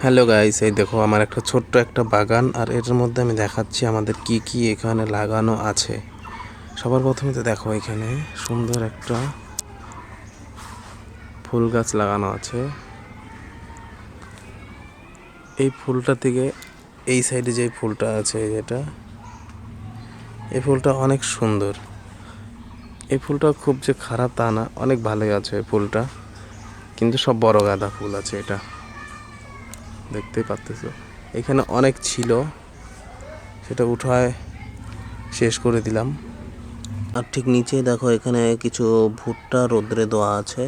Hello guys, এই দেখো আমার একটা ছোট্ট একটা বাগান, আর এর মধ্যে আমি দেখাচ্ছি আমাদের কি কি এখানে লাগানো আছে। সবার প্রথমে তো দেখো এখানে সুন্দর একটা ফুল গাছ লাগানো আছে। এই ফুলটা থেকে এই সাইডে যে ফুলটা আছে, যেটা এই ফুলটা অনেক সুন্দর। এই ফুলটা খুব যে খারাপ তা না, অনেক ভালোই আছে এই ফুলটা, কিন্তু সব বড় গাঁদা ফুল আছে। এটা দেখতেই পাচ্তেছো, এখানে অনেক ছিল, সেটা উঠায় শেষ করে দিলাম। আর ঠিক নিচে দেখো এখানে কিছু ভুট্টা রোদ্রে দেওয়া আছে,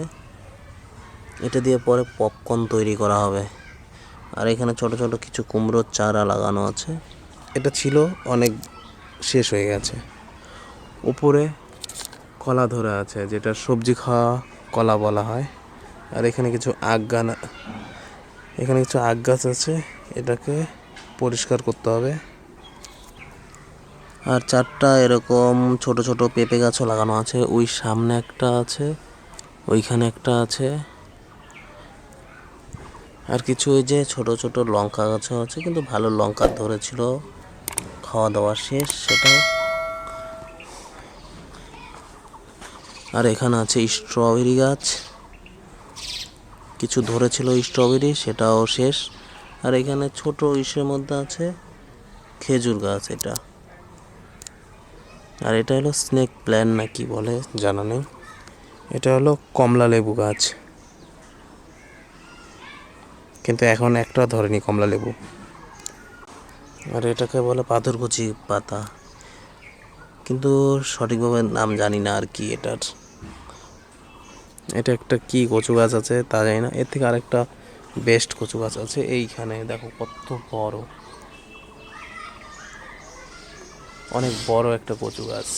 এটা দিয়ে পরে পপকর্ন তৈরি করা হবে। আর এখানে ছোট ছোট কিছু কুমড়োর চারা লাগানো আছে, এটা ছিল অনেক শেষ হয়ে গেছে। উপরে কলা ধরে আছে, যেটা সবজি খাওয়া কলা বলা হয়। আর এখানে কিছু আখ গাছ আছে, এটাকে পরিষ্কার করতে হবে। আর চারটা এরকম ছোট ছোট পেঁপে গাছও লাগানো আছে। ওই সামনে একটা আছে, ওইখানে একটা আছে। আর কিছু ওই যে ছোট ছোট লঙ্কা গাছও আছে, কিন্তু ভালো লঙ্কা ধরেছিল, খাওয়া দাওয়া শেষ সেটাও। আর এখানে আছে স্ট্রবেরি গাছ, কিছু ধরেছিল স্ট্রবেরি, সেটাও শেষ। আর এখানে ছোট ইসের মধ্যে আছে খেজুর গাছ। আর এটা হলো স্নেক প্ল্যান্ট না কি বলে জানা নেই। এটা হলো কমলা লেবু গাছ, কিন্তু এখন একটা ধরেনি কমলা লেবু। আর এটাকে বলে পাথরকুচি পাতা, কিন্তু সঠিকভাবে নাম জানি না আর কি এটার। এটা একটা কি কচু গাছ আছে তা জানি না। এর থেকে আরেকটা বেস্ট কচু গাছ আছে এইখানে, দেখো কত বড়, অনেক বড় একটা কচু গাছ।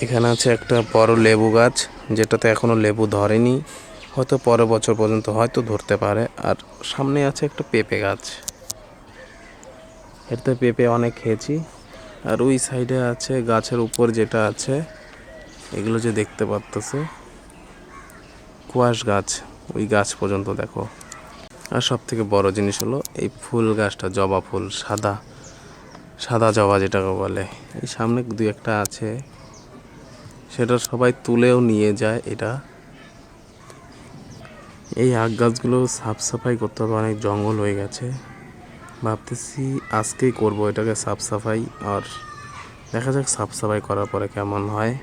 এখানে আছে একটা বড় লেবু গাছ, যেটাতে এখনো লেবু ধরেনি, হয়তো পরের বছর পর্যন্ত হয়তো ধরতে পারে। আর সামনে আছে একটা পেঁপে গাছ, এটাতে পেঁপে অনেক খেয়েছি। আর ওই সাইডে আছে গাছের উপর যেটা আছে, এগুলো যে দেখতে পারতেছে কুয়াশ গাছ, ওই গাছ পর্যন্ত দেখো। আর সব থেকে বড় জিনিস হলো এই ফুল গাছটা, জবা ফুল, সাদা সাদা জবা যেটাকে বলে। এই সামনে দুই একটা আছে, সেটা সবাই তুলেও নিয়ে যায়। এই আখ গাছগুলো সাফ সাফাই করতে হবে, অনেক জঙ্গল হয়ে গেছে। ভাবতেছি আজকেই করব এটাকে সাফ সাফাই, আর দেখা যাক সাফ সাফাই করার পরে কেমন হয়।